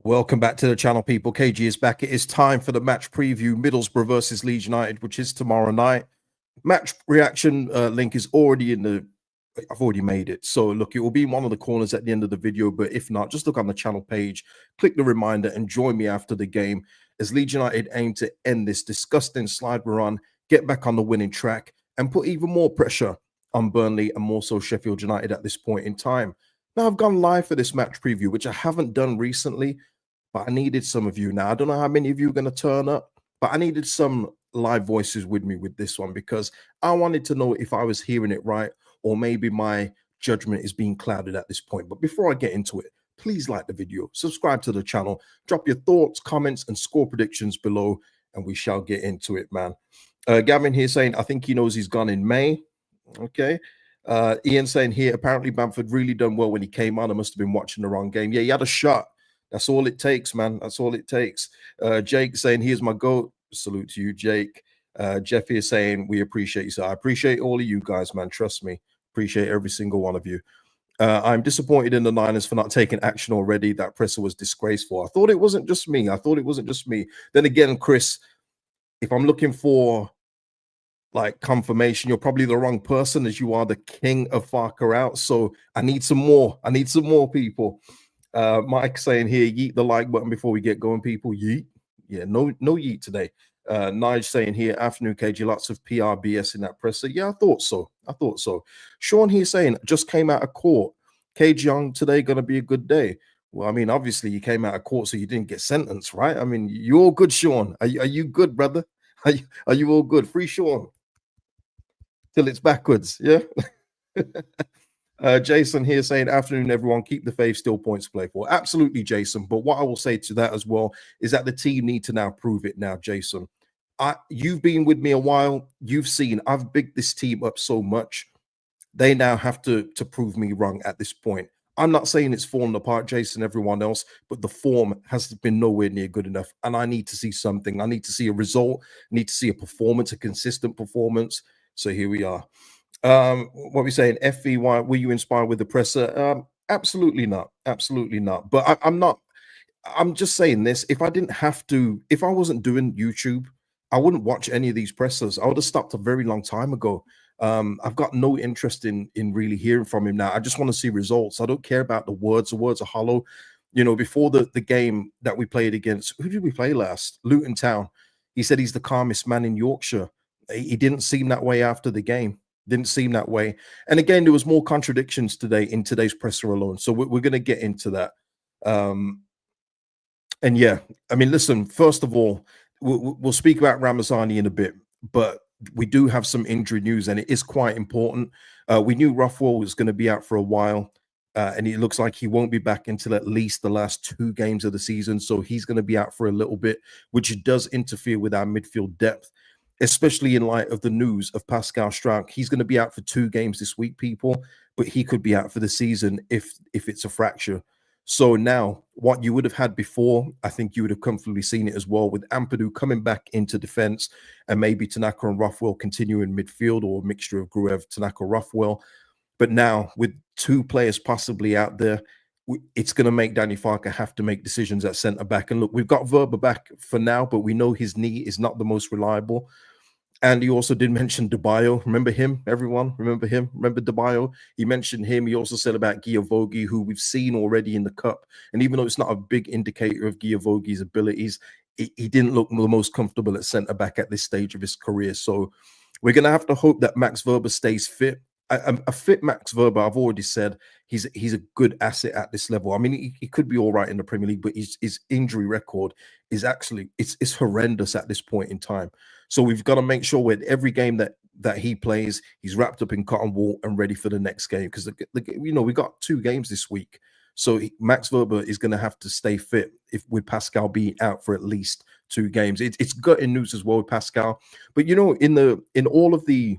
Welcome back to the channel, people. KG is back. It is time for the match preview, Middlesbrough versus Leeds United, which is tomorrow night. Match reaction link is already in the... I've already made it. So look, it will be in one of the corners at the end of the video, but if not, just look on the channel page, click the reminder and join me after the game as Leeds United aim to end this disgusting slide we're on, get back on the winning track and put even more pressure on Burnley and more so Sheffield United at this point in time. Now, I've gone live for this match preview, which I haven't done recently, but I needed some of you. Now, I don't know how many of you are going to turn up, but I needed some live voices with me with this one because I wanted to know if I was hearing it right or maybe my judgment is being clouded at this point. But before I get into it, please like the video, subscribe to the channel, drop your thoughts, comments, and score predictions below, and we shall get into it, man. Gavin here saying, I think he knows he's gone in May. Okay. Ian saying here, apparently Bamford really done well when he came on. I must have been watching the wrong game. Yeah, he had a shot. That's all it takes, man. That's all it takes. Jake saying, here's my goat. Salute to you, Jake. Jeff is saying, we appreciate you. So I appreciate all of you guys, man. Trust me. Appreciate every single one of you. I'm disappointed in the Niners for not taking action already. That presser was disgraceful. I thought it wasn't just me. Then again, Chris, if I'm looking for like confirmation, you're probably the wrong person as you are the king of Farke out. So I need some more. I need some more people. Mike saying here, yeet the like button before we get going, people. Yeet. Yeah, no yeet today. Nige saying here, afternoon KG, lots of PRBS in that presser. Yeah, I thought so. Sean here saying, just came out of court. KG Young, today gonna be a good day. Well, I mean, obviously you came out of court, so you didn't get sentenced, right? I mean, you all good, Sean? Are you good, brother? Are you all good? Free Sean till it's backwards, yeah. Jason here saying, afternoon, everyone. Keep the faith, still points to play for. Absolutely, Jason. But what I will say to that as well is that the team need to now prove it now, Jason. You've been with me a while. You've seen I've bigged this team up so much. They now have to prove me wrong at this point. I'm not saying it's fallen apart, Jason, everyone else, but the form has been nowhere near good enough. And I need to see something. I need to see a result. I need to see a performance, a consistent performance. So here we are. What we saying, FVY, were you inspired with the presser? Absolutely not. But I'm just saying this. If I didn't have to, if I wasn't doing YouTube, I wouldn't watch any of these pressers. I would have stopped a very long time ago. I've got no interest in really hearing from him now. I just want to see results. I don't care about the words. The words are hollow. You know, before the game that we played against, who did we play last? Luton Town. He said he's the calmest man in Yorkshire. He didn't seem that way after the game. Didn't seem that way. And again, there was more contradictions today in today's presser alone. So we're going to get into that. And yeah, I mean, listen, first of all, we'll speak about Ramazani in a bit, but we do have some injury news and it is quite important. We knew Rothwell was going to be out for a while. And it looks like he won't be back until at least the last 2 games of the season. So he's going to be out for a little bit, which does interfere with our midfield depth, especially in light of the news of Pascal Struijk. He's going to be out for 2 games this week, people, but he could be out for the season if it's a fracture. So now what you would have had before, I think you would have comfortably seen it as well with Ampadu coming back into defense and maybe Tanaka and Rothwell continuing midfield or a mixture of Gruev, Tanaka, Rothwell. But now with 2 players possibly out there, it's going to make Daniel Farke have to make decisions at centre back. And look, we've got Verba back for now, but we know his knee is not the most reliable. And he also did mention Debayo. Remember him, everyone? Remember him? Remember Debayo? He mentioned him. He also said about Giavogi, who we've seen already in the Cup. And even though it's not a big indicator of Giavogi's abilities, he didn't look the most comfortable at centre-back at this stage of his career. So we're going to have to hope that Max Verba stays fit. A fit Max Verba, I've already said, he's a good asset at this level. I mean, he could be all right in the Premier League, but his injury record is actually it's horrendous at this point in time. So we've got to make sure with every game that he plays, he's wrapped up in cotton wool and ready for the next game. Because you know, we got 2 games this week, so Max Verba is going to have to stay fit with Pascal being out for at least 2 games. It's gutting news as well with Pascal, but you know, in all of the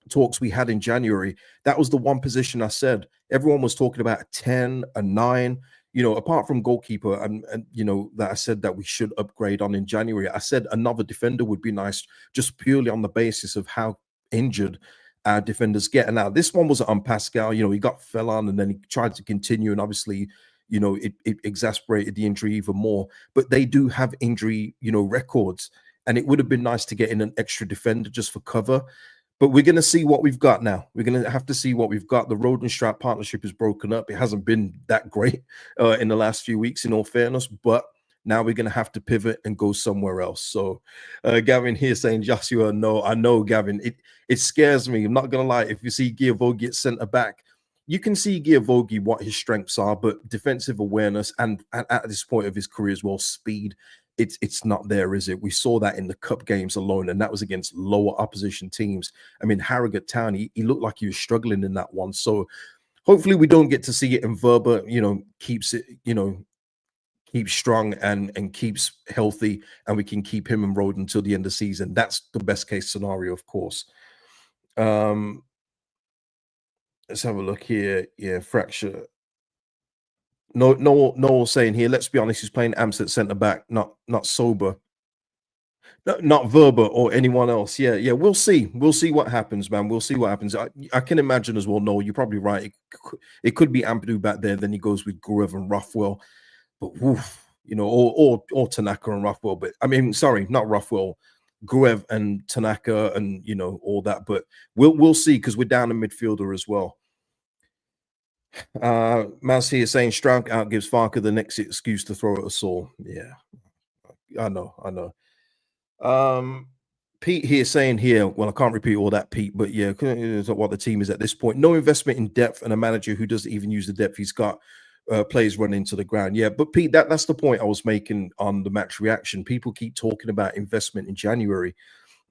talks we had in January, that was the one position I said everyone was talking about a 10, a 9, you know, apart from goalkeeper and you know, that I said that we should upgrade on in January. I said another defender would be nice just purely on the basis of how injured our defenders get. And now this one was on Pascal. You know, he got fell on and then he tried to continue, and obviously, you know, it exasperated the injury even more. But they do have injury, you know, records, and it would have been nice to get in an extra defender just for cover. But we're going to see what we've got now. We're going to have to see what we've got. The Road and Stroud partnership is broken up. It hasn't been that great in the last few weeks, in all fairness, but now we're going to have to pivot and go somewhere else. So Gavin here saying, Joshua, no, I know, Gavin. It scares me. I'm not going to lie. If you see Giavogi at centre back, you can see Giavogi what his strengths are, but defensive awareness and at this point of his career as well, speed, it's not there, is it? We saw that in the cup games alone, and that was against lower opposition teams. I mean, Harrogate Town, he looked like he was struggling in that one. So hopefully we don't get to see it, and Verba, you know, keeps it, you know, keeps strong and keeps healthy, and we can keep him and Road until the end of the season. That's the best case scenario, of course. Let's have a look here. Yeah, Fracture. No saying here, let's be honest, he's playing Amsterdam centre back, not Sober. Not Verba or anyone else. Yeah, we'll see. We'll see what happens, man. We'll see what happens. I can imagine as well. No, you're probably right. It could be Ampadu back there. Then he goes with Gruev and Rothwell. But woof, you know, or Tanaka and Rothwell. But I mean, sorry, not Rothwell, Gruev and Tanaka, and you know all that. But we'll see, because we're down a midfielder as well. Maz here saying Struijk out gives Farke the next excuse to throw at us all. Yeah, I know. Pete here saying here, well, I can't repeat all that, Pete, but yeah, what the team is at this point. No investment in depth, and a manager who doesn't even use the depth he's got. Players run into the ground. Yeah, but Pete, that's the point I was making on the match reaction. People keep talking about investment in January.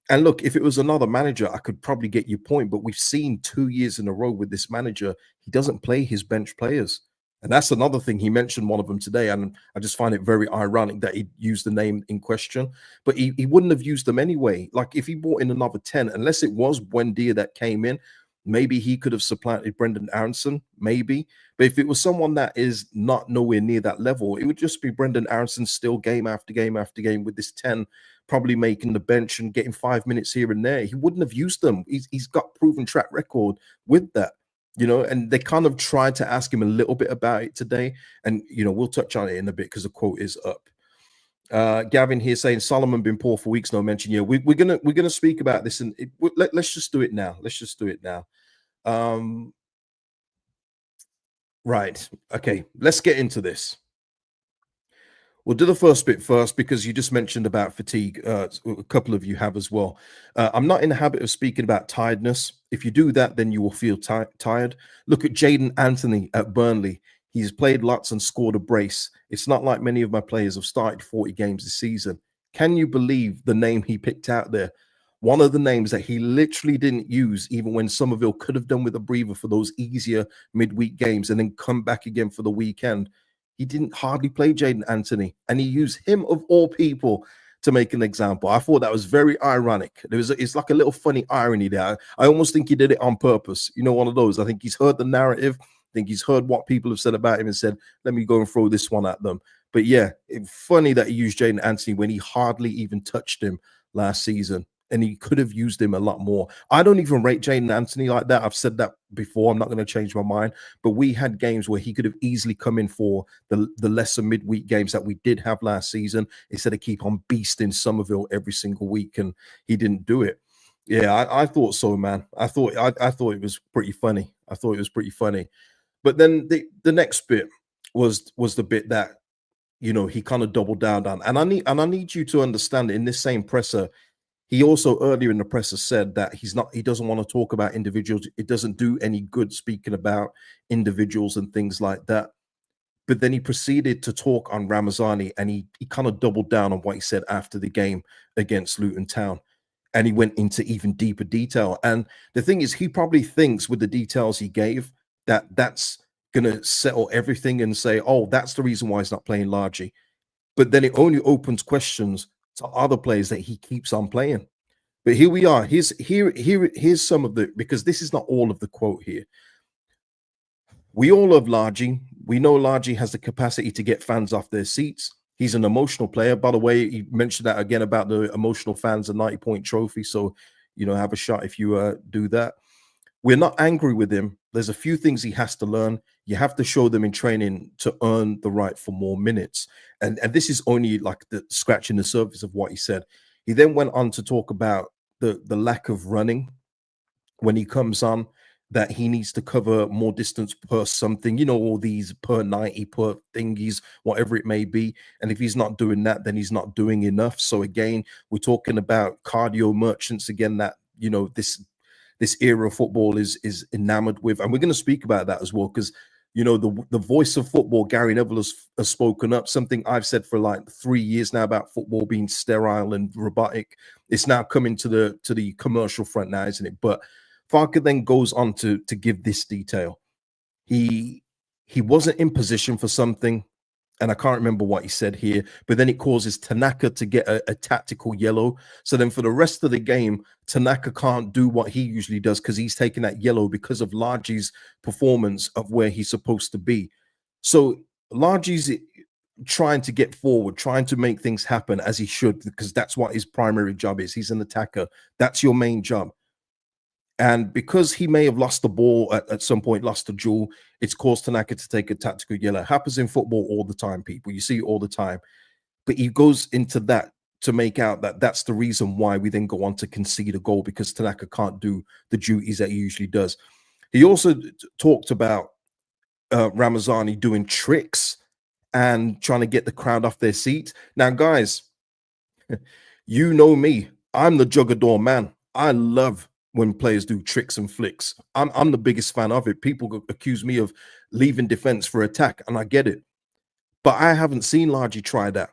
And look, if it was another manager, I could probably get your point, but we've seen 2 years in a row with this manager, he doesn't play his bench players. And that's another thing. He mentioned one of them today, and I just find it very ironic that he used the name in question, but he wouldn't have used them anyway. Like, if he brought in another 10, unless it was Buendia that came in, maybe he could have supplanted Brendan Aronson, maybe. But if it was someone that is not nowhere near that level, it would just be Brendan Aronson still game after game after game with this 10, probably making the bench and getting 5 minutes here and there. He wouldn't have used them. He's got proven track record with that, you know, and they kind of tried to ask him a little bit about it today. And, you know, we'll touch on it in a bit because the quote is up. Gavin here saying Solomon been poor for weeks, no mention. Yeah, we're gonna speak about this, and let's just do it now. Let's just do it now. Right. Okay. Let's get into this. We'll do the first bit first, because you just mentioned about fatigue. A couple of you have as well. I'm not in the habit of speaking about tiredness. If you do that, then you will feel tired. Look at Jaden Anthony at Burnley. He's played lots and scored a brace. It's not like many of my players have started 40 games this season. Can you believe the name he picked out there? One of the names that he literally didn't use, even when Somerville could have done with a breather for those easier midweek games and then come back again for the weekend. He didn't hardly play Jaden Anthony, and he used him of all people to make an example. I thought that was very ironic. It's like a little funny irony there. I almost think he did it on purpose. You know, one of those. I think he's heard the narrative. I think he's heard what people have said about him and said, let me go and throw this one at them. But yeah, it's funny that he used Jaden Anthony when he hardly even touched him last season, and he could have used him a lot more. I don't even rate Jaden Anthony like that. I've said that before. I'm not going to change my mind. But we had games where he could have easily come in for the lesser midweek games that we did have last season, instead of keep on beasting Somerville every single week, and he didn't do it. Yeah, I thought so, man. I thought it was pretty funny. I thought it was pretty funny. But then the next bit was the bit that, you know, he kind of doubled down on. And I need you to understand, in this same presser, he also earlier in the presser said that he doesn't want to talk about individuals. It doesn't do any good speaking about individuals and things like that. But then he proceeded to talk on Ramazani, and he kind of doubled down on what he said after the game against Luton Town. And he went into even deeper detail. And the thing is, he probably thinks with the details he gave that that's going to settle everything and say, oh, that's the reason why he's not playing largely. But then it only opens questions to other players that he keeps on playing. But here we are. Here's some of the, because this is not all of the quote here. We all love Largy. We know Largy has the capacity to get fans off their seats. He's an emotional player. By the way, he mentioned that again about the emotional fans, a 90-point trophy. So, you know, have a shot if you do that. We're not angry with him. There's a few things he has to learn. You have to show them in training to earn the right for more minutes. And this is only like the scratching the surface of what he said. He then went on to talk about the lack of running when he comes on, that he needs to cover more distance per something, all these per 90, per thingies, whatever it may be. And if he's not doing that, then he's not doing enough. So again, we're talking about cardio merchants again, that this era of football is enamored with. And we're going to speak about that as well, because the voice of football, Gary Neville has spoken up, something I've said for like 3 years now about football being sterile and robotic. It's now coming to the commercial front now, isn't it? But Farke then goes on to give this detail. He wasn't in position for something, and I can't remember what he said here, but then it causes Tanaka to get a tactical yellow. So then for the rest of the game, Tanaka can't do what he usually does because he's taking that yellow because of Largy's performance of where he's supposed to be. So Largy's trying to get forward, trying to make things happen as he should, because that's what his primary job is. He's an attacker. That's your main job. And because he may have lost the ball at some point, lost the duel, it's caused Tanaka to take a tactical yellow. It happens in football all the time, people. You see it all the time. But he goes into that to make out that that's the reason why we then go on to concede a goal, because Tanaka can't do the duties that he usually does. He also talked about Ramazani doing tricks and trying to get the crowd off their seats. Now, guys, you know me. I'm the jugador man. I love when players do tricks and flicks. I'm the biggest fan of it. People accuse me of leaving defense for attack, and I get it. But I haven't seen Largy try that.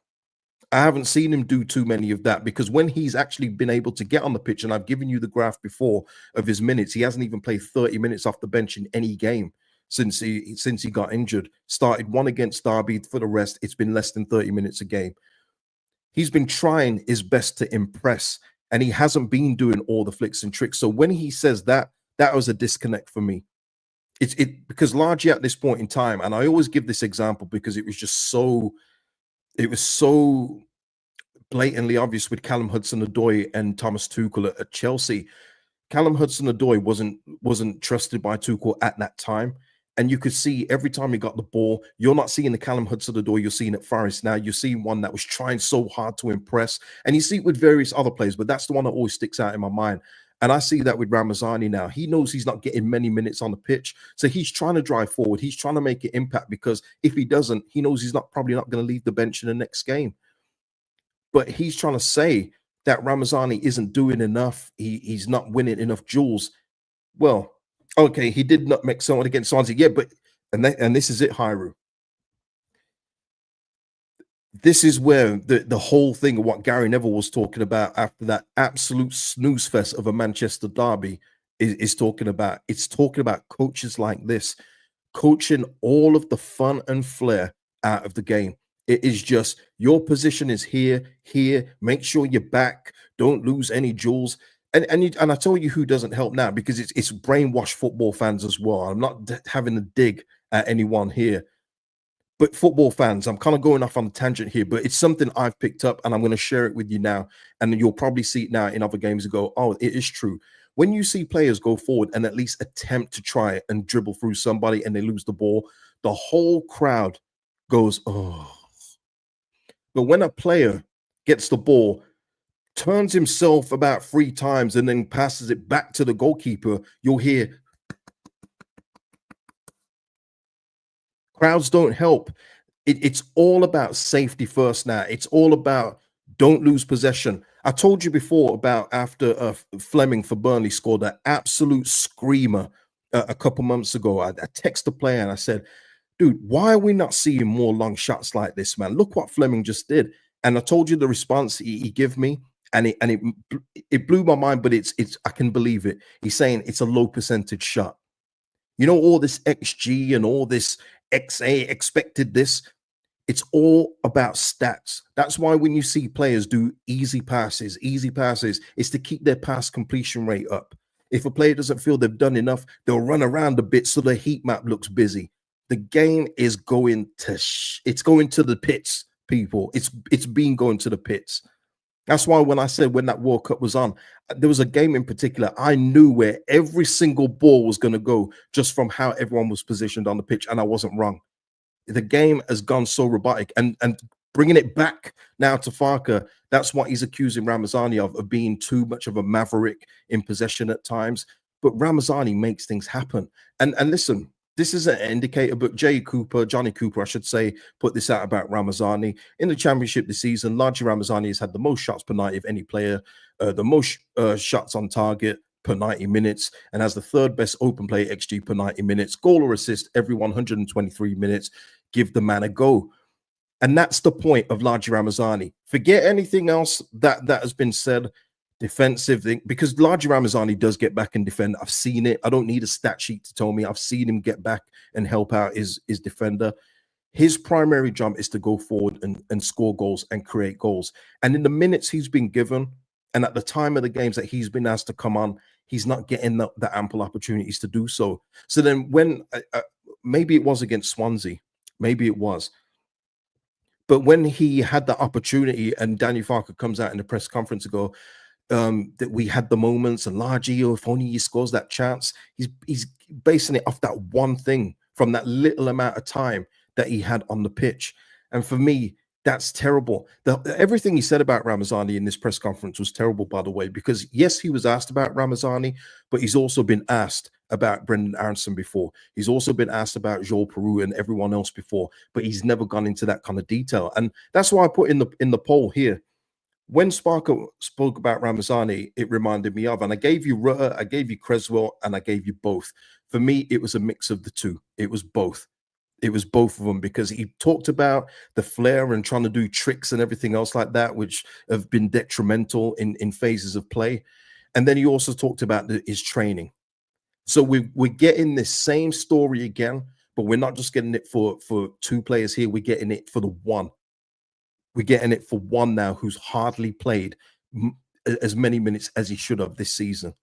I haven't seen him do too many of that, because when he's actually been able to get on the pitch, and I've given you the graph before of his minutes, he hasn't even played 30 minutes off the bench in any game since he got injured. Started one against Derby. For the rest, it's been less than 30 minutes a game. He's been trying his best to impress, and he hasn't been doing all the flicks and tricks. So when he says that, that was a disconnect for me. It's because Largy at this point in time, and I always give this example because it was so blatantly obvious with Callum Hudson-Odoi and Thomas Tuchel at Chelsea. Callum Hudson-Odoi wasn't trusted by Tuchel at that time. And you could see every time he got the ball, you're not seeing the Callum Hudson-Odoi you're seeing at Forest now. You're seeing one that was trying so hard to impress. And you see it with various other players, but that's the one that always sticks out in my mind. And I see that with Ramazani now. He knows he's not getting many minutes on the pitch. So he's trying to drive forward. He's trying to make an impact, because if he doesn't, he knows he's probably not going to leave the bench in the next game. But he's trying to say that Ramazani isn't doing enough. He's not winning enough duels. Well, okay, he did not make someone against Swansea. Yeah, but and this is it, Hyru. This is where the whole thing of what Gary Neville was talking about after that absolute snooze fest of a Manchester derby is talking about. It's talking about coaches like this, coaching all of the fun and flair out of the game. It is just, your position is here. Make sure you're back. Don't lose any duels. And I tell you who doesn't help now, because it's brainwashed football fans as well. I'm not having a dig at anyone here, but football fans, I'm kind of going off on a tangent here, but it's something I've picked up, and I'm going to share it with you now. And you'll probably see it now in other games and go, oh, it is true. When you see players go forward and at least attempt to try and dribble through somebody and they lose the ball, the whole crowd goes, oh. But when a player gets the ball, turns himself about 3 times, and then passes it back to the goalkeeper, you'll hear, crowds don't help. It's all about safety first now. It's all about don't lose possession. I told you before about after Fleming for Burnley scored an absolute screamer a couple months ago. I texted the player and I said, dude, why are we not seeing more long shots like this, man? Look what Fleming just did. And I told you the response he gave me, and it blew my mind, but it's I can believe it. He's saying it's a low percentage shot. You know, all this XG and all this XA expected this, it's all about stats. That's why when you see players do easy passes, is to keep their pass completion rate up. If a player doesn't feel they've done enough, they'll run around a bit so the heat map looks busy. The game is going to it's going to the pits, people. It's been going to the pits. That's why when I said when that World Cup was on, there was a game in particular, I knew where every single ball was going to go just from how everyone was positioned on the pitch, and I wasn't wrong. The game has gone so robotic, and bringing it back now to Farke, that's what he's accusing Ramazani of being too much of a maverick in possession at times. But Ramazani makes things happen. And listen, this is an indicator, but Johnny Cooper, I should say, put this out about Ramazani. In the championship this season, largely Ramazani has had the most shots per 90 of any player, the most shots on target per 90 minutes, and has the third best open play XG per 90 minutes, goal or assist every 123 minutes. Give the man a go. And that's the point of Largi Ramazani. Forget anything else that has been said. Defensive thing, because Largi Ramazani does get back and defend. I've seen it. I don't need a stat sheet to tell me. I've seen him get back and help out his defender. His primary job is to go forward and score goals and create goals. And in the minutes he's been given, and at the time of the games that he's been asked to come on, he's not getting the ample opportunities to do so. So then when maybe it was against Swansea, maybe it was, but when he had the opportunity and Daniel Farke comes out in the press conference to go, that we had the moments and Largi, if only he scores that chance. He's basing it off that one thing from that little amount of time that he had on the pitch. And for me, that's terrible. Everything he said about Ramazani in this press conference was terrible, by the way, because yes, he was asked about Ramazani, but he's also been asked about Brendan Aronson before. He's also been asked about Joel Peru and everyone else before, but he's never gone into that kind of detail. And that's why I put in the poll here. When Sparker spoke about Ramazani, it reminded me of, and I gave you Rutter, I gave you Creswell, and I gave you both. For me, it was a mix of the two. It was both. It was both of them, because he talked about the flair and trying to do tricks and everything else like that, which have been detrimental in phases of play. And then he also talked about his training. So we're getting this same story again, but we're not just getting it for two players here. We're getting it for the one. We're getting it for one now who's hardly played as many minutes as he should have this season.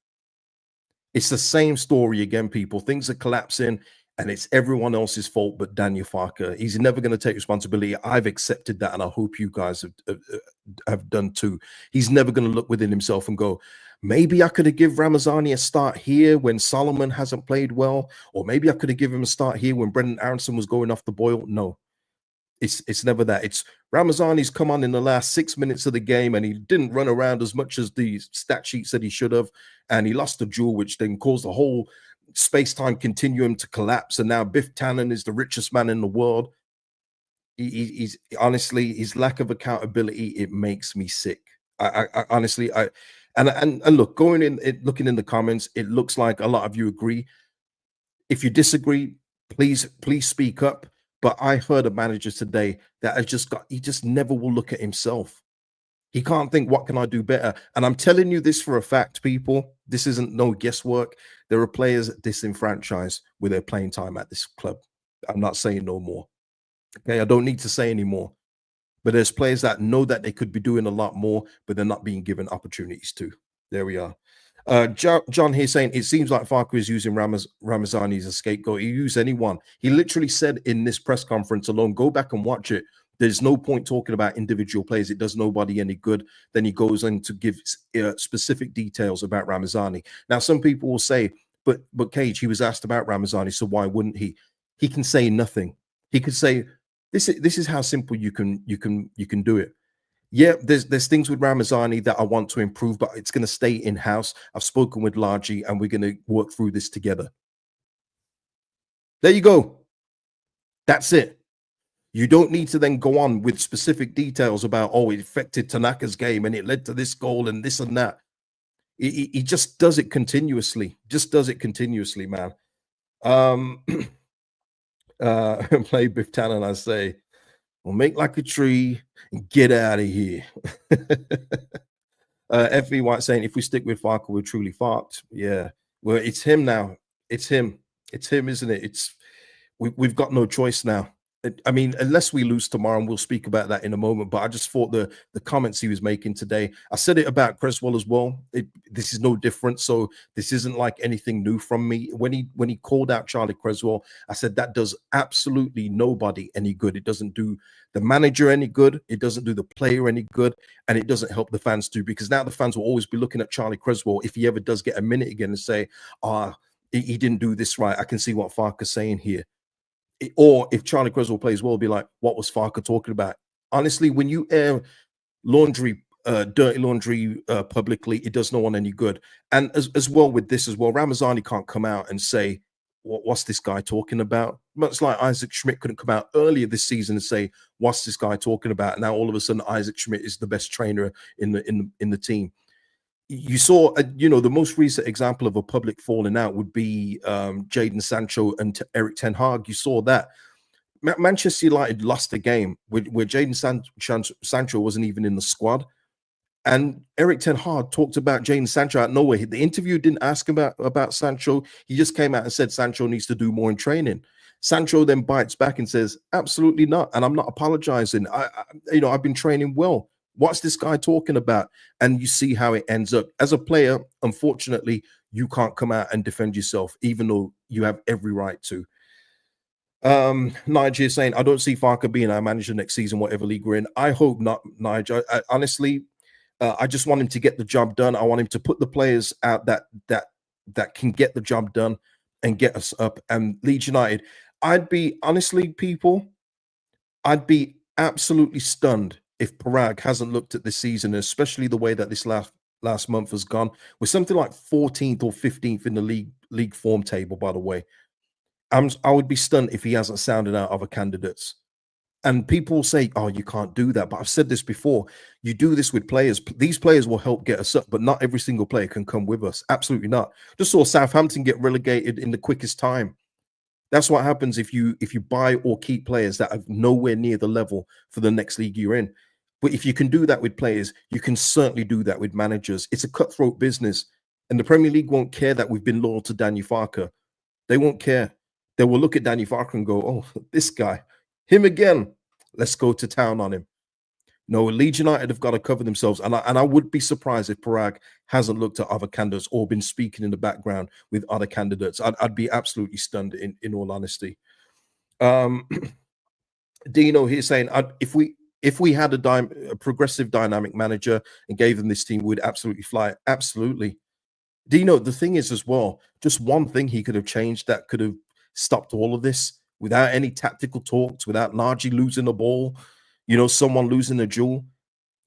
It's the same story again, people. Things are collapsing, and it's everyone else's fault but Daniel Farke. He's never going to take responsibility. I've accepted that, and I hope you guys have done too. He's never going to look within himself and go, maybe I could have given Ramazani a start here when Solomon hasn't played well, or maybe I could have given him a start here when Brendan Aronson was going off the boil. No. It's never that. It's Ramazani's come on in the last 6 minutes of the game, and he didn't run around as much as the stat sheet said he should have, and he lost the duel, which then caused the whole space-time continuum to collapse. And now Biff Tannen is the richest man in the world. He's honestly, his lack of accountability, it makes me sick. I honestly, and look, going in, looking in the comments, it looks like a lot of you agree. If you disagree, please speak up. But I heard of managers today that he just never will look at himself. He can't think, what can I do better? And I'm telling you this for a fact, people. This isn't no guesswork. There are players disenfranchised with their playing time at this club. I'm not saying no more. Okay, I don't need to say any more. But there's players that know that they could be doing a lot more, but they're not being given opportunities to. There we are. John here saying it seems like Farke is using Ramazani as a scapegoat. He used anyone. He literally said in this press conference alone, go back and watch it. There's no point talking about individual players. It does nobody any good. Then he goes in to give specific details about Ramazani. Now, some people will say, but Cage, he was asked about Ramazani, so why wouldn't he? He can say nothing. He could say, this is how simple you can do it. Yeah, there's things with Ramazani that I want to improve, but it's going to stay in-house. I've spoken with Largi, and we're going to work through this together. There you go. That's it. You don't need to then go on with specific details about, oh, it affected Tanaka's game and it led to this goal and this and that. He just does it continuously. Just does it continuously, man. Play Biff Tannen, I say. We'll make like a tree and get out of here. FV White saying, if we stick with Farke, we're truly fucked. Yeah. Well, it's him now. It's him. It's him, isn't it? We've got no choice now. I mean, unless we lose tomorrow, and we'll speak about that in a moment. But I just thought the comments he was making today. I said it about Cresswell as well. This is no different. So this isn't like anything new from me. When he called out Charlie Cresswell, I said that does absolutely nobody any good. It doesn't do the manager any good. It doesn't do the player any good, and it doesn't help the fans too. Because now the fans will always be looking at Charlie Cresswell if he ever does get a minute again and say, "Ah, he didn't do this right. I can see what Farke's saying here." Or if Charlie Cresswell plays well, be like, what was Farke talking about? Honestly, when you air dirty laundry publicly, it does no one any good. And as well with this as well, Ramazani can't come out and say, what's this guy talking about? Much like Isaac Schmidt couldn't come out earlier this season and say, what's this guy talking about? Now all of a sudden Isaac Schmidt is the best trainer in the team. You saw, the most recent example of a public falling out would be Jadon Sancho and Eric Ten Hag. You saw that. Manchester United lost a game where Jadon Sancho wasn't even in the squad. And Eric Ten Hag talked about Jadon Sancho out of nowhere. The interview didn't ask about Sancho. He just came out and said Sancho needs to do more in training. Sancho then bites back and says, absolutely not. And I'm not apologizing. I've been training well. What's this guy talking about? And you see how it ends up. As a player, unfortunately, you can't come out and defend yourself, even though you have every right to. Nigel is saying, I don't see Farke being our manager next season, whatever league we're in. I hope not, Nigel. Honestly, I just want him to get the job done. I want him to put the players out that can get the job done and get us up. And Leeds United, I'd be absolutely stunned if Parag hasn't looked at this season, especially the way that this last month has gone. We're something like 14th or 15th in the league form table, by the way. I would be stunned if he hasn't sounded out other candidates. And people say, oh, you can't do that. But I've said this before. You do this with players. These players will help get us up, but not every single player can come with us. Absolutely not. Just saw Southampton get relegated in the quickest time. That's what happens if you buy or keep players that are nowhere near the level for the next league you're in. But if you can do that with players, you can certainly do that with managers. It's a cutthroat business. And the Premier League won't care that we've been loyal to Daniel Farke. They won't care. They will look at Daniel Farke and go, oh, this guy, him again. Let's go to town on him. No, Leeds United have got to cover themselves. And I would be surprised if Parag hasn't looked at other candidates or been speaking in the background with other candidates. I'd be absolutely stunned in all honesty. Dino here saying, if we had a progressive dynamic manager and gave them this team, we'd absolutely fly. Absolutely. Dino, the thing is as well, just one thing he could have changed that could have stopped all of this without any tactical talks, without Nagy losing the ball, someone losing a duel.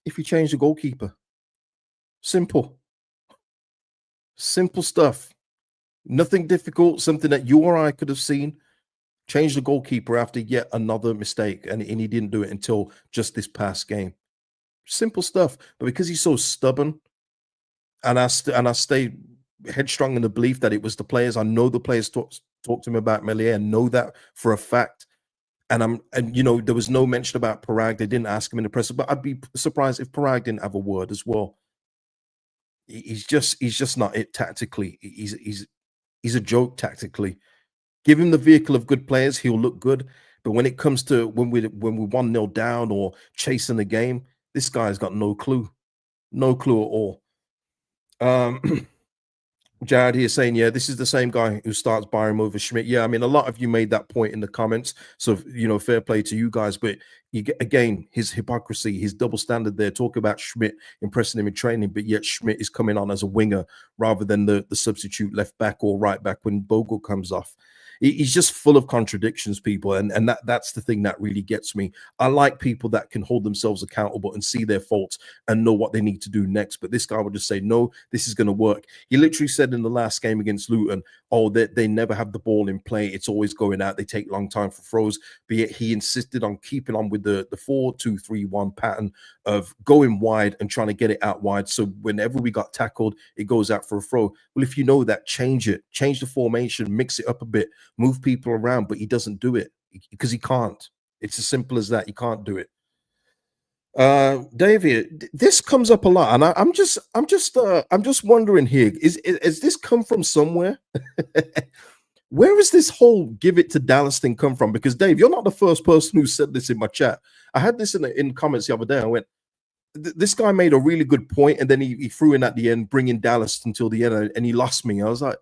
If you change the goalkeeper, simple stuff, nothing difficult, something that you or I could have seen. Change the goalkeeper after yet another mistake, and he didn't do it until just this past game. Simple stuff, but because he's so stubborn, and I stay headstrong in the belief that it was the players. I know the players talked to him about Melier, and know that for a fact. And there was no mention about Parag. They didn't ask him in the press, but I'd be surprised if Parag didn't have a word as well. He's just not it tactically. He's a joke tactically. Give him the vehicle of good players, he'll look good. But when it comes to when we're 1-0 down or chasing the game, this guy's got no clue at all. Jared here saying, yeah, this is the same guy who starts Byram over Schmidt. Yeah, I mean, a lot of you made that point in the comments. So, fair play to you guys. But again, his hypocrisy, his double standard there, talk about Schmidt impressing him in training, but yet Schmidt is coming on as a winger rather than the substitute left back or right back when Bogle comes off. He's just full of contradictions, people, and that's the thing that really gets me. I like people that can hold themselves accountable and see their faults and know what they need to do next. But this guy would just say, no, this is going to work. He literally said in the last game against Luton, oh, they never have the ball in play. It's always going out. They take a long time for throws. But yet he insisted on keeping on with the 4-2-3-1 pattern of going wide and trying to get it out wide. So whenever we got tackled, it goes out for a throw. Well, if you know that, change it. Change the formation, mix it up a bit, move people around, but he doesn't do it because he can't. It's as simple as that. He can't do it. David, this comes up a lot, and I'm just wondering here: is this come from somewhere? Where is this whole give it to Dallas thing come from? Because Dave, you're not the first person who said this in my chat. I had this in comments the other day. I went, this guy made a really good point, and then he threw in at the end, bringing Dallas until the end, and he lost me. I was like,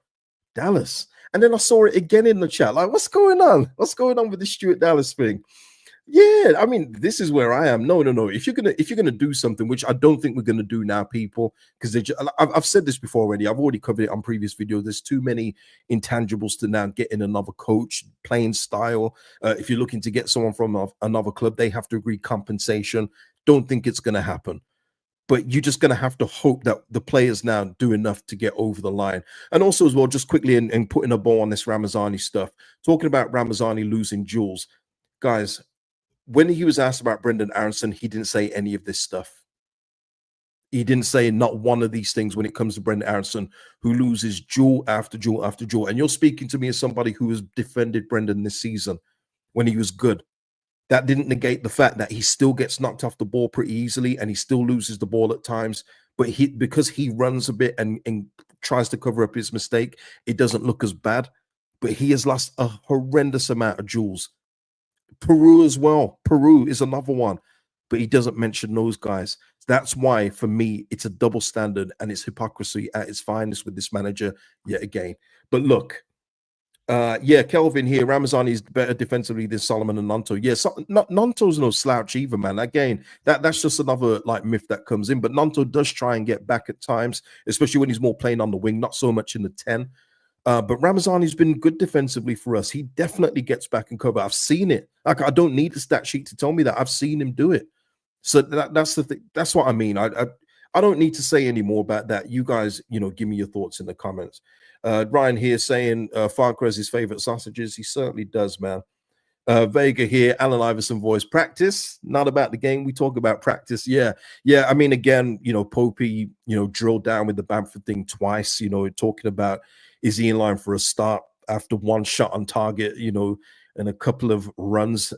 Dallas. And then I saw it again in the chat. Like, what's going on? What's going on with the Stuart Dallas thing? Yeah, I mean, this is where I am. No. If you're gonna do something, which I don't think we're gonna do now, people, because I've said this before already. I've already covered it on previous videos. There's too many intangibles to now get in another coach, playing style. If you're looking to get someone from another club, they have to agree compensation. Don't think it's gonna happen. But you're just going to have to hope that the players now do enough to get over the line. And also as well, just quickly and putting a bow on this Ramazani stuff, talking about Ramazani losing Jules. Guys, when he was asked about Brendan Aronson, he didn't say any of this stuff. He didn't say not one of these things when it comes to Brendan Aronson, who loses jewel after jewel after jewel. And you're speaking to me as somebody who has defended Brendan this season when he was good. That didn't negate the fact that he still gets knocked off the ball pretty easily and he still loses the ball at times. But because he runs a bit and tries to cover up his mistake, it doesn't look as bad. But he has lost a horrendous amount of jewels. Peru as well. Peru is another one. But he doesn't mention those guys. That's why, for me, it's a double standard and it's hypocrisy at its finest with this manager yet again. But look, yeah, Kelvin here. Ramazani is better defensively than Solomon and Nonto. Yeah, Nonto's no slouch either, man. Again, that's just another like myth that comes in. But Nonto does try and get back at times, especially when he's more playing on the wing, not so much in the 10. But Ramazani's been good defensively for us. He definitely gets back and cover. I've seen it. Like, I don't need the stat sheet to tell me that. I've seen him do it. So that's the thing. That's what I mean. I don't need to say any more about that. You guys, give me your thoughts in the comments. Ryan here saying Farke is his favorite sausages. He certainly does, man. Vega here, Allen Iverson voice. Practice, not about the game. We talk about practice. Yeah. I mean, again, Popey, drilled down with the Bamford thing twice, talking about is he in line for a start after one shot on target, and a couple of runs,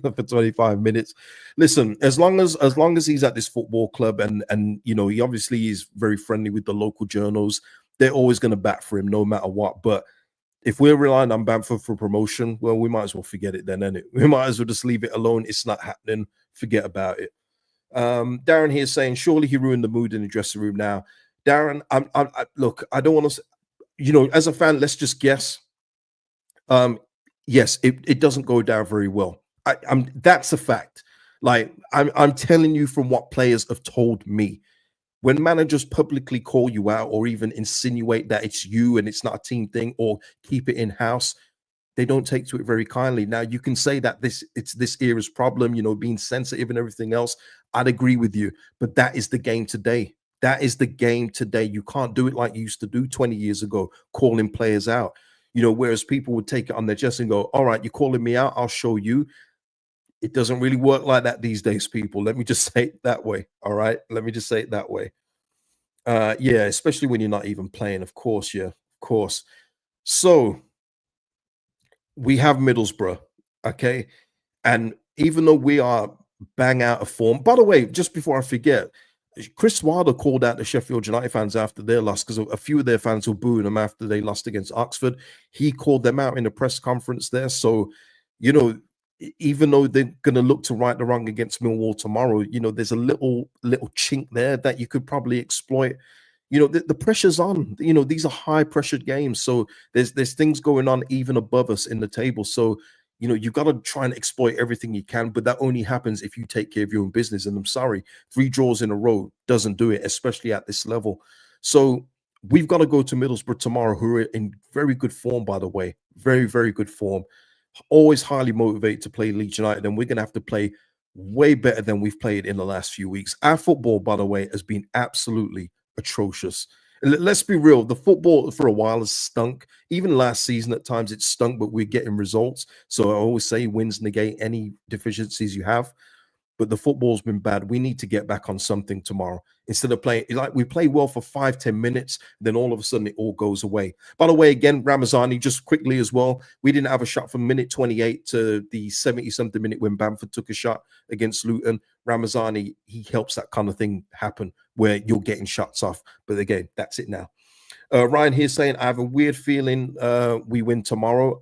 for 25 minutes. Listen, as long as he's at this football club and he obviously is very friendly with the local journals, they're always going to bat for him no matter what. But if we're relying on Bamford for promotion, well, we might as well forget it then, innit? We might as well just leave it alone. It's not happening. Forget about it. Darren here saying, surely he ruined the mood in the dressing room now. Darren, I look, I don't want to, as a fan, let's just guess. Yes, it doesn't go down very well. That's a fact. Like, I'm telling you from what players have told me. When managers publicly call you out or even insinuate that it's you and it's not a team thing or keep it in-house, they don't take to it very kindly. Now, you can say that it's this era's problem, being sensitive and everything else. I'd agree with you, but that is the game today. That is the game today. You can't do it like you used to do 20 years ago, calling players out. Whereas people would take it on their chest and go, all right, you're calling me out, I'll show you. It doesn't really work like that these days, people. Let me just say it that way. All right. Let me just say it that way. Yeah, especially when you're not even playing, of course. Yeah, of course. So we have Middlesbrough. Okay. And even though we are bang out of form, by the way, just before I forget, Chris Wilder called out the Sheffield United fans after their loss because a few of their fans were booing them after they lost against Oxford. He called them out in a press conference there. So, even though they're going to look to right the wrong against Millwall tomorrow, there's a little chink there that you could probably exploit. The pressure's on. These are high pressured games, so there's things going on even above us in the table. So you've got to try and exploit everything you can, but that only happens if you take care of your own business. And I'm sorry, 3 draws in a row doesn't do it, especially at this level. So we've got to go to Middlesbrough tomorrow, who are in very good form, by the way, very, very good form. Always highly motivated to play Leeds United, and we're going to have to play way better than we've played in the last few weeks. Our football, by the way, has been absolutely atrocious. Let's be real. The football for a while has stunk. Even last season at times it stunk, but we're getting results. So I always say wins negate any deficiencies you have. But the football's been bad. We need to get back on something tomorrow. Instead of playing, like we play well for 5-10 minutes, then all of a sudden it all goes away. By the way, again, Ramazani, just quickly as well, we didn't have a shot from minute 28 to the 70-something minute when Bamford took a shot against Luton. Ramazani, he helps that kind of thing happen where you're getting shots off. But again, that's it now. Ryan here saying, I have a weird feeling we win tomorrow.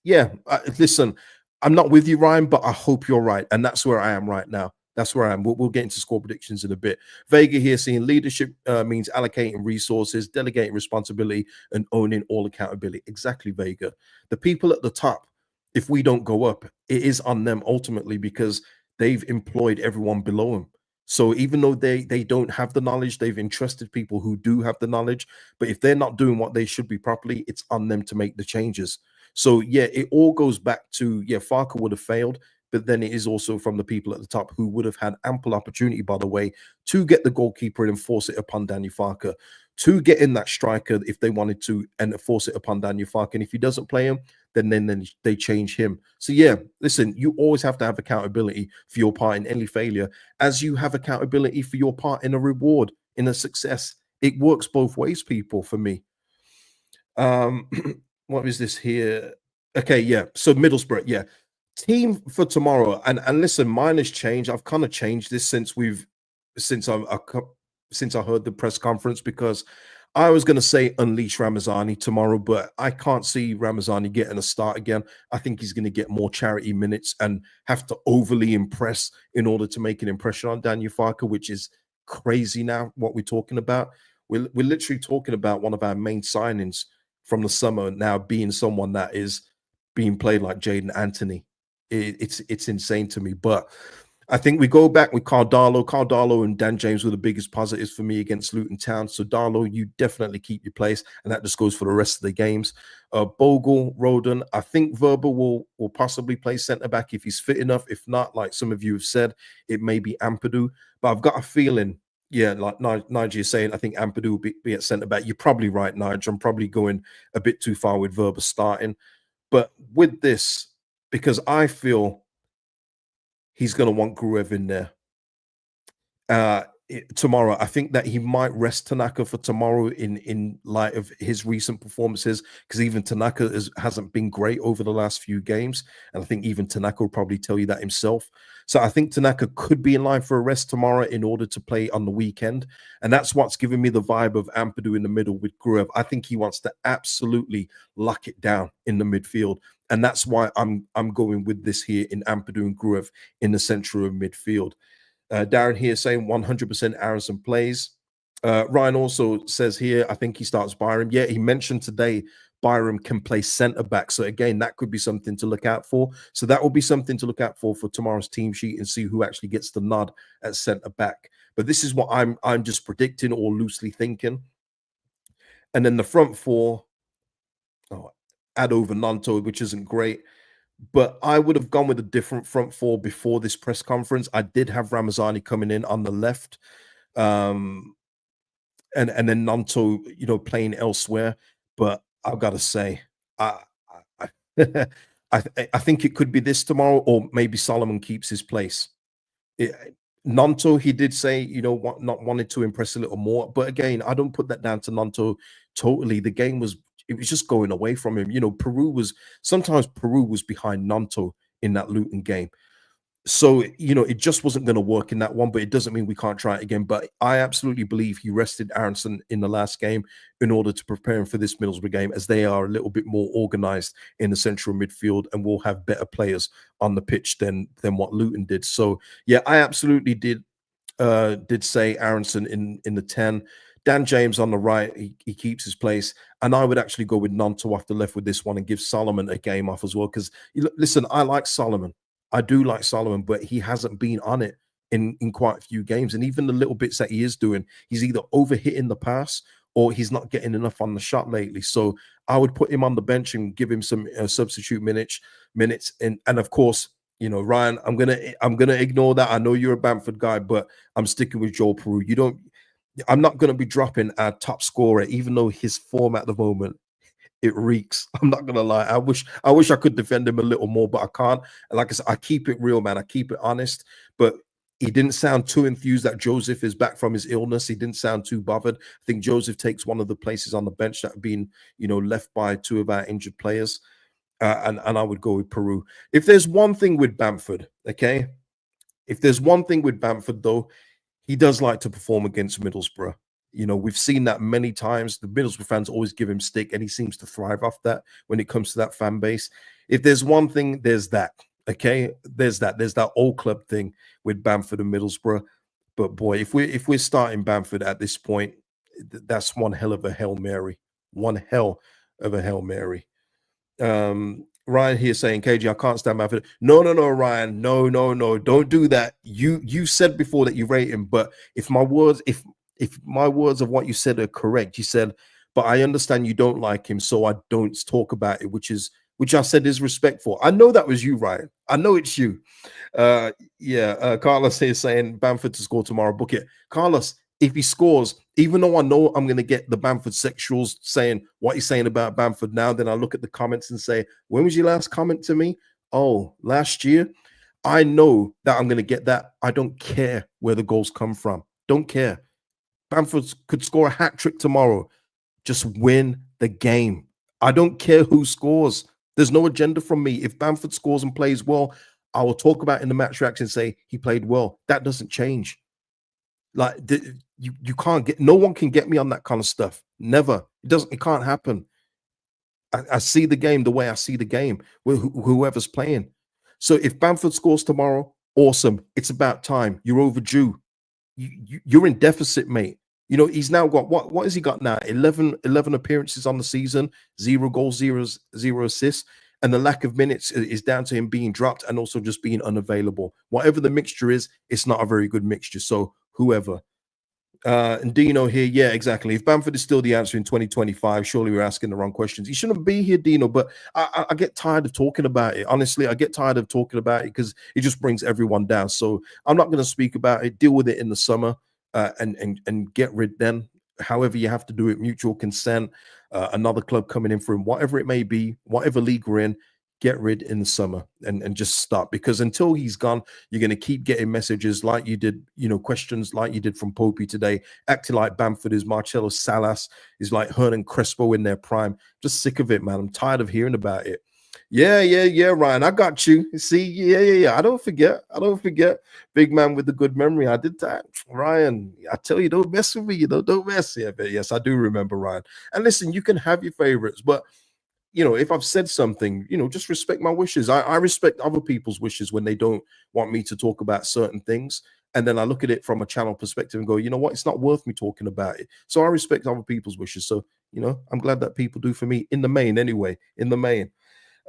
Listen, I'm not with you, Ryan, but I hope you're right. And that's where I am right now. That's where I am. We'll get into score predictions in a bit. Vega here seeing leadership means allocating resources, delegating responsibility, and owning all accountability. Exactly, Vega. The people at the top, if we don't go up, it is on them ultimately because they've employed everyone below them. So even though they don't have the knowledge, they've entrusted people who do have the knowledge. But if they're not doing what they should be properly, it's on them to make the changes. So yeah, it all goes back to Farke would have failed, but then it is also from the people at the top who would have had ample opportunity, by the way, to get the goalkeeper and enforce it upon Daniel Farke, to get in that striker if they wanted to and enforce it upon Daniel Farke. And if he doesn't play him, then they change him. So yeah, listen, you always have to have accountability for your part in any failure, as you have accountability for your part in a reward, in a success. It works both ways, people, for me. What is this here? Okay, yeah. So Middlesbrough, yeah. Team for tomorrow, and listen, mine has changed. I've kind of changed this since I heard the press conference, because I was going to say unleash Ramazani tomorrow, but I can't see Ramazani getting a start again. I think he's going to get more charity minutes and have to overly impress in order to make an impression on Daniel Farke, which is crazy now. What we're talking about, we're literally talking about one of our main signings from the summer now being someone that is being played like Jaden Anthony. It's insane to me. But I think we go back with Carl Darlow and Dan James were the biggest positives for me against Luton Town. So Darlow, you definitely keep your place, and that just goes for the rest of the games. Bogle, Roden, I think Verba will possibly play centre back if he's fit enough. If not, like some of you have said, it may be Ampadu. But I've got a feeling, yeah, like Nigel is saying, I think Ampadu will be at centre back. You're probably right, Nigel. I'm probably going a bit too far with Verba starting. But with this, because I feel he's going to want Gruev in there tomorrow. I think that he might rest Tanaka for tomorrow in light of his recent performances, because even Tanaka hasn't been great over the last few games, and I think even Tanaka will probably tell you that himself. So I think Tanaka could be in line for a rest tomorrow in order to play on the weekend, and that's what's giving me the vibe of Ampadu in the middle with Gruev. I think he wants to absolutely lock it down in the midfield, and that's why I'm going with this here in Ampadu and Gruev in the centre of midfield. Darren here saying 100% Aronson plays. Ryan also says here, I think he starts Byram. Yeah, he mentioned today Byram can play centre back. So again, that could be something to look out for. So that will be something to look out for tomorrow's team sheet and see who actually gets the nod at centre back. But this is what I'm just predicting or loosely thinking. And then the front four, add over Nanto, which isn't great. But I would have gone with a different front four before this press conference. I did have Ramazani coming in on the left, and then Nanto, playing elsewhere. But I've got to say, I I think it could be this tomorrow, or maybe Solomon keeps his place. Nanto, he did say, not wanted to impress a little more. But again, I don't put that down to Nanto totally. The game was just going away from him. Sometimes Peru was behind Nanto in that Luton game. So, it just wasn't going to work in that one, but it doesn't mean we can't try it again. But I absolutely believe he rested Aronson in the last game in order to prepare him for this Middlesbrough game, as they are a little bit more organized in the central midfield and will have better players on the pitch than what Luton did. So, yeah, I absolutely did say Aronson in the 10. Dan James on the right, he keeps his place. And I would actually go with Nanto off the left with this one and give Solomon a game off as well. Because, listen, I like Solomon. I do like Solomon, but he hasn't been on it in quite a few games. And even the little bits that he is doing, he's either overhitting the pass or he's not getting enough on the shot lately. So I would put him on the bench and give him some substitute minutes. And of course, Ryan, I'm gonna ignore that. I know you're a Bamford guy, but I'm sticking with Joel Peru. I'm not going to be dropping our top scorer, even though his form at the moment, it reeks. I'm not gonna lie. I wish I could defend him a little more, but I can't. And like I said, I keep it real, man. I keep it honest. But he didn't sound too enthused that Joseph is back from his illness. He didn't sound too bothered. I think Joseph takes one of the places on the bench that have been, left by two of our injured players. And I would go with Peru. If there's one thing with Bamford, okay, if there's one thing with Bamford though, he does like to perform against Middlesbrough. You know, we've seen that many times. The Middlesbrough fans always give him stick, and he seems to thrive off that when it comes to that fan base. If there's one thing, there's that. Okay, there's that. There's that old club thing with Bamford and Middlesbrough. But boy, if we're starting Bamford at this point, that's one hell of a Hail Mary. One hell of a Hail Mary. Ryan here saying, KG, I can't stand Bamford. No, no, no, Ryan. No, no, no. Don't do that. You said before that you rate him, but if my words of what you said are correct, you said, but I understand you don't like him, so I don't talk about it, which I said is respectful. I know that was you, Ryan. I know it's you. Carlos here saying Bamford to score tomorrow. Book it. Carlos, if he scores, even though I know I'm going to get the Bamford sexuals saying what he's saying about Bamford now, then I look at the comments and say, when was your last comment to me? Oh, last year. I know that I'm going to get that. I don't care where the goals come from. Don't care. Bamford could score a hat trick tomorrow. Just win the game. I don't care who scores. There's no agenda from me. If Bamford scores and plays well, I will talk about in the match reaction and say he played well. That doesn't change. Like you can't get, no one can get me on that kind of stuff. Never. It can't happen. I see the game the way I see the game with whoever's playing. So if Bamford scores tomorrow, awesome. It's about time. You're overdue. You're in deficit, mate. You know, he's now got what has he got now? 11 appearances on the season, 0 goals, 0 assists. And the lack of minutes is down to him being dropped and also just being unavailable. Whatever the mixture is, it's not a very good mixture. So whoever. And Dino here, yeah, exactly. If Bamford is still the answer in 2025, surely we're asking the wrong questions. He shouldn't be here, Dino, but I get tired of talking about it. Honestly, I get tired of talking about it because it just brings everyone down. So I'm not going to speak about it. Deal with it in the summer and get rid then. However you have to do it, mutual consent, another club coming in for him, whatever it may be, whatever league we're in, get rid in the summer and just stop, because until he's gone, you're going to keep getting messages like you did, you know, questions like you did from Popey today, acting like Bamford is Marcelo Salas, is like Hernan Crespo in their prime. Just sick of it, man. I'm tired of hearing about it. Yeah, Ryan, I got you. See, yeah. I don't forget. Big man with the good memory. I did that. Ryan, I tell you, don't mess with me, you know, don't mess. Yeah, but yes, I do remember, Ryan. And listen, you can have your favorites, but you know, if I've said something, you know, just respect my wishes. I respect other people's wishes when they don't want me to talk about certain things. And then I look at it from a channel perspective and go, you know what, it's not worth me talking about it. So I respect other people's wishes. So, you know, I'm glad that people do for me in the main anyway, in the main.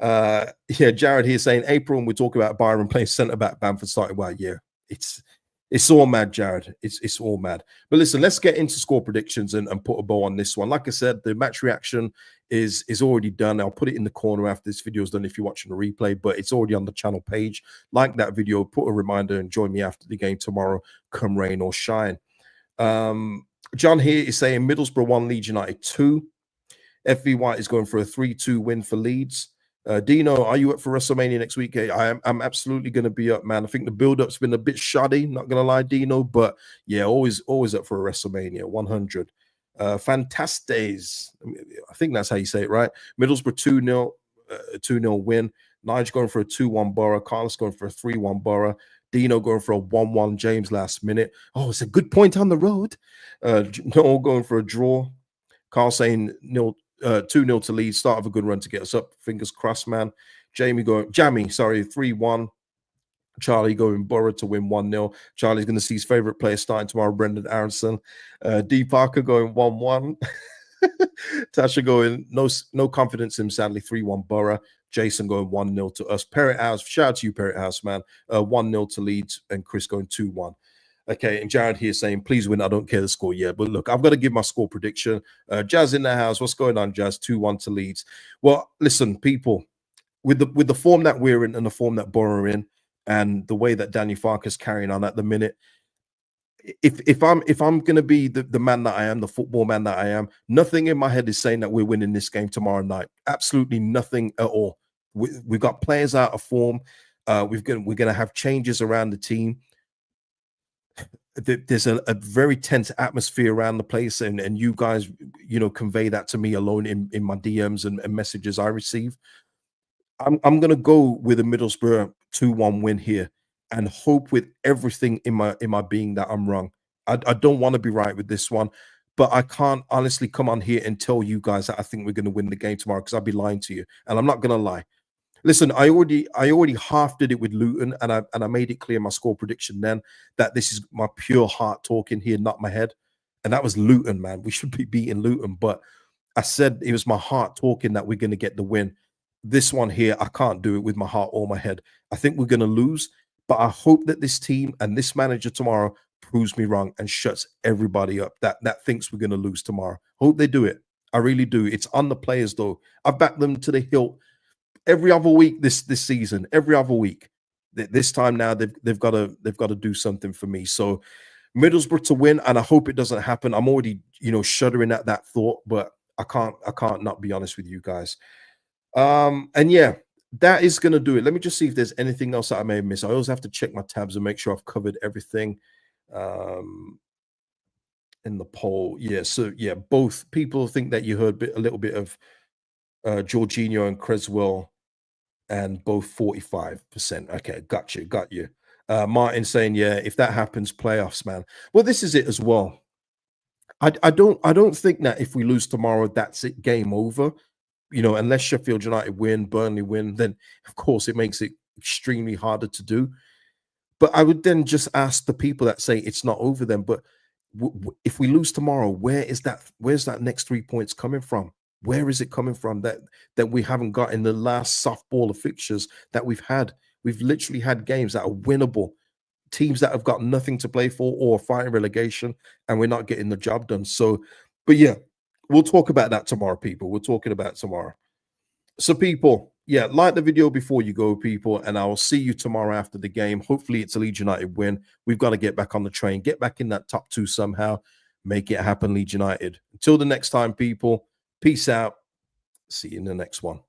Jared here saying April, and we talk about Byron playing centre back, Bamford started. Well, yeah, it's all mad, Jared. It's all mad. But listen, let's get into score predictions and put a bow on this one. Like I said, the match reaction is already done. I'll put it in the corner after this video is done if you're watching the replay, but it's already on the channel page. Like that video, put a reminder and join me after the game tomorrow, come rain or shine. John here is saying Middlesbrough 1, Leeds United 2. FV White is going for a 3-2 win for Leeds. Dino, are you up for WrestleMania next week? I'm absolutely going to be up, man. I think the build-up's been a bit shoddy, not going to lie, Dino, but yeah, always up for a WrestleMania, 100. Fantastes, I think that's how you say it, right? Middlesbrough 2-0 win. Nigel going for a 2-1 Borough. Carlos going for a 3-1 Borough. Dino going for a 1-1 James last minute. Oh, it's a good point on the road. Noel going for a draw. Carl saying 2-0 to Leeds. Start of a good run to get us up. Fingers crossed, man. Jamie, 3-1. Charlie going Borough to win 1-0. Charlie's going to see his favorite player starting tomorrow, Brendan Aronson. D. Parker going 1-1. Tasha going no confidence in him, sadly, 3-1 Borough. Jason going 1-0 to us. Parrot House, shout out to you, Parrot House, man. 1-0 to Leeds, and Chris going 2-1. Okay, and Jared here saying, please win. I don't care the score yet. But look, I've got to give my score prediction. Jazz in the house. What's going on, Jazz? 2-1 to Leeds. Well, listen, people, with the form that we're in and the form that Borough are in, and the way that Daniel Farke is carrying on at the minute, if I'm going to be the man that I am, the football man that I am, nothing in my head is saying that we're winning this game tomorrow night. Absolutely nothing at all. We've got players out of form. We're going to have changes around the team. There's a very tense atmosphere around the place, and you guys, you know, convey that to me alone in my DMs and messages I receive. I'm going to go with a Middlesbrough 2-1 win here, and hope with everything in my being that I'm wrong. I don't want to be right with this one, but I can't honestly come on here and tell you guys that I think we're going to win the game tomorrow, because I'd be lying to you, and I'm not going to lie. Listen, I already half did it with Luton, and I made it clear my score prediction then that this is my pure heart talking here, not my head. And that was Luton, man. We should be beating Luton, but I said it was my heart talking that we're going to get the win. This one here, I can't do it with my heart or my head. I think we're going to lose, but I hope that this team and this manager tomorrow proves me wrong and shuts everybody up that thinks we're going to lose tomorrow. Hope they do it. I really do. It's on the players, though. I backed them to the hilt every other week this season. Every other week. This time now they've got to do something for me. So Middlesbrough to win, and I hope it doesn't happen. I'm already shuddering at that thought, but I can't not be honest with you guys. And yeah, that is going to do it. Let me just see if there's anything else that I may have missed. I always have to check my tabs and make sure I've covered everything in the poll. Yeah, so yeah, both people think that you heard a little bit of Jorginho and Creswell, and both 45%. Okay, got you. Martin saying, yeah, if that happens, playoffs, man. Well, this is it as well. I don't think that if we lose tomorrow, that's it, game over. Unless Sheffield United win, Burnley win, then of course it makes it extremely harder to do. But I would then just ask the people that say it's not over then. But if we lose tomorrow, where's that next 3 points coming from? Where is it coming from that we haven't got in the last softball of fixtures that we've had? We've literally had games that are winnable, teams that have got nothing to play for or fighting relegation, and we're not getting the job done. So, but yeah, we'll talk about that tomorrow, people. We're talking about tomorrow. So, people, yeah, like the video before you go, people, and I will see you tomorrow after the game. Hopefully, it's a Leeds United win. We've got to get back on the train, get back in that top 2 somehow, make it happen, Leeds United. Until the next time, people, peace out. See you in the next one.